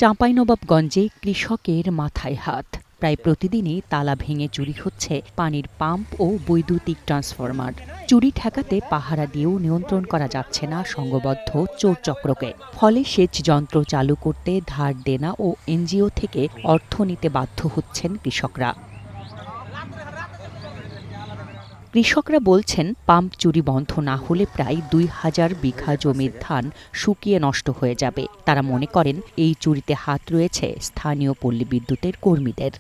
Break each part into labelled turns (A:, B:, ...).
A: চাঁপাইনবাবগঞ্জে কৃষকের মাথায় হাত। প্রায় প্রতিদিনই তালা ভেঙে চুরি হচ্ছে পানির পাম্প ও বৈদ্যুতিক ট্রান্সফরমার। চুরি ঠেকাতে পাহারা দিয়েও নিয়ন্ত্রণ করা যাচ্ছে না সংঘবদ্ধ চোর চক্রকে। ফলে সেচ যন্ত্র চালু করতে ধার দেনা ও এনজিও থেকে অর্থ নিতে বাধ্য হচ্ছেন কৃষকরা। কৃষকরা বলছেন, পাম্প চুরি বন্ধ না হলে প্রায় ২,০০০ বিঘা জমির ধান শুকিয়ে নষ্ট হয়ে যাবে। তারা মনে করেন, এই চুরিতে হাত রয়েছে স্থানীয় পল্লী বিদ্যুতের কর্মীদের।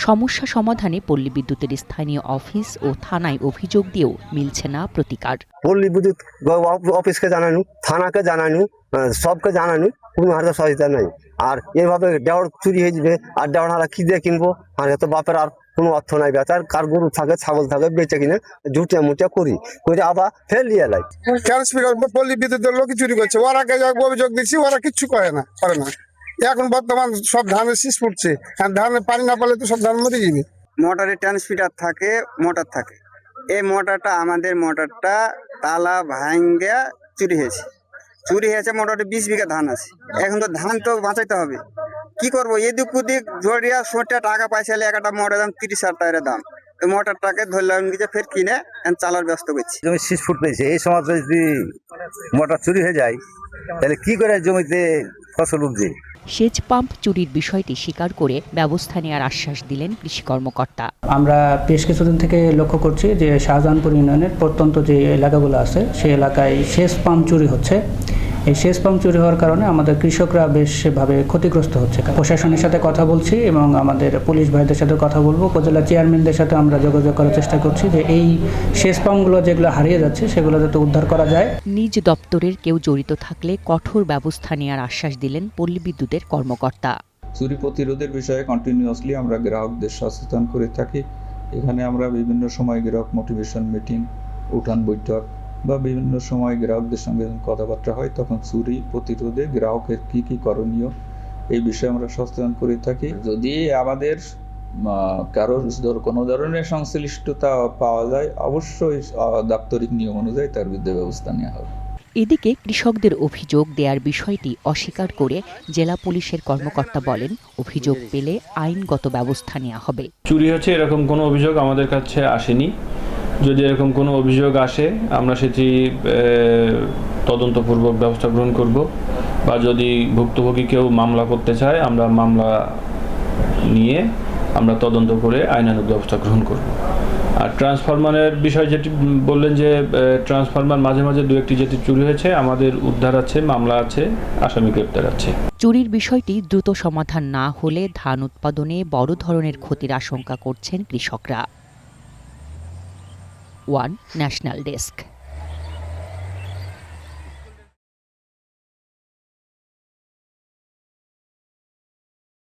A: সমস্যা সমাধানে পল্লী বিদ্যুতের স্থানীয় অফিস ও থানায় অভিযোগ দিয়েও মিলছে না প্রতিকার।
B: পল্লী বিদ্যুৎ অফিসকে জানানো, থানাকে জানানো, সবকে জানানো, কোনো হাতে সহায়তা নেই। আর এইভাবে দেওয়ার চুরি হয়ে যাবে, আর দেওয়ার হারা কি দিয়ে কিনবো? আর এত বাপের আর কোনো অর্থ নাই বেচার। কার গরু থাকে, ছাগল থাকে, বেঁচে কিনে জুটিয়া মুটিয়া করি করে আবার ফের লিয়ে লাই।
C: পল্লী বিদ্যুতের লোক চুরি করছে, ওরা অভিযোগ দিচ্ছি, ওরা কিচ্ছু করে না। এখন বর্তমান সব ধানের শীষ পড়ছে, আর ধানের পানি না পেলে তো সব ধান মরে যাবে।
D: মোটরে ট্রান্সমিটার থাকে, মোটর থাকে। এই মোটরটা আমাদের মোটরটা তালা ভাঙ্গা চুরি হয়েছে। মোটরে 20 বিঘা ধান আছে। এখন তো ধান তো বাঁচাইতে হবে, কি করবো? এদিক ওদিক জড়িয়া সোটা টাকা পাইছিলে, একটা মোটর দাম 30,000 টাকার দাম। ওই মোটরটাকে ধরলাম নিজে ফের কিনে চালার ব্যস্ত করছি।
E: জমি শীষ ফুট পেয়েছে, এই সময় যদি মোটর চুরি হয়ে যায় তাহলে কি করে জমিতে ফসল উঠবে?
A: সেচ পাম্প চুরির বিষয়টি স্বীকার করে ব্যবস্থা নেওয়ার আশ্বাস দিলেন কৃষি কর্মকর্তা।
F: আমরা বেশ কিছুদিন থেকে লক্ষ্য করছি যে শাহজাহানপুর ইউনিয়নের প্রত্যন্ত যে এলাকাগুলো আছে সেই এলাকায় সেচ পাম্প চুরি হচ্ছে। এই সেচ পাম্প চুরি হওয়ার কারণে আমাদের কৃষকরা বেশভাবে ক্ষতিগ্রস্ত হচ্ছে। প্রশাসনের সাথে কথা বলছি এবং আমাদের পুলিশ ভাইদের সাথে কথা বলবো, উপজেলা চেয়ারম্যানদের সাথে আমরা যোগাযোগ করার চেষ্টা করছি যে এই সেচ পাম্পগুলো যেগুলো হারিয়ে যাচ্ছে সেগুলো যাতে উদ্ধার করা যায়।
A: নিজ দপ্তরের কেউ জড়িত থাকলে কঠোর ব্যবস্থা নেওয়ার আশ্বাস দিলেন পল্লী বিদ্যুতের কর্মকর্তা।
G: চুরি প্রতিরোধের বিষয়ে কন্টিনিউয়াসলি আমরা গ্রাহকদের সচেতন করে থাকি। এখানে আমরা বিভিন্ন সময় গ্রাহক মোটিভেশন মিটিং, উঠান বৈঠক বা বিভিন্ন সময় গ্রাহকদের সঙ্গে কথাবার্তা হয়, তখন চুরি প্রতিরোধে গ্রাহকের কি কি করণীয় এই বিষয়ে আমরা সচেতন করে থাকি। যদি আমাদের কারো কোনো ধরনের সংশ্লিষ্টতা পাওয়া যায়, অবশ্যই দাপ্তরিক নিয়ম অনুযায়ী তার বিরুদ্ধে ব্যবস্থা নেওয়া হবে।
A: এদিকে কৃষকদের অভিযোগ দেওয়ার বিষয়টি অস্বীকার করে জেলা পুলিশের কর্মকর্তা বলেন, অভিযোগ পেলে আইনগত ব্যবস্থা নেওয়া হবে।
H: চুরি হচ্ছে এরকম কোনো অভিযোগ আমাদের কাছে আসেনি। যদি এরকম কোনো অভিযোগ আসে আমরা সেটি তদন্তপূর্বক ব্যবস্থা গ্রহণ করব, বা যদি ভুক্তভোগী কেউ মামলা করতে চায় আমরা মামলা নিয়ে আমরা তদন্ত করে আইনানুগ ব্যবস্থা গ্রহণ করব। আর ট্রান্সফরমারের বিষয় যেটি বললেন যে ট্রান্সফরমার মাঝে মাঝে দু একটি যেটি চুরি হয়েছে, আমাদের উদ্ধার আছে, মামলা আছে, আসামি গ্রেপ্তার আছে।
A: চুরির বিষয়টি দ্রুত সমাধান না হলে ধান উৎপাদনে বড় ধরনের ক্ষতির আশঙ্কা করছেন কৃষকরা। One national desk.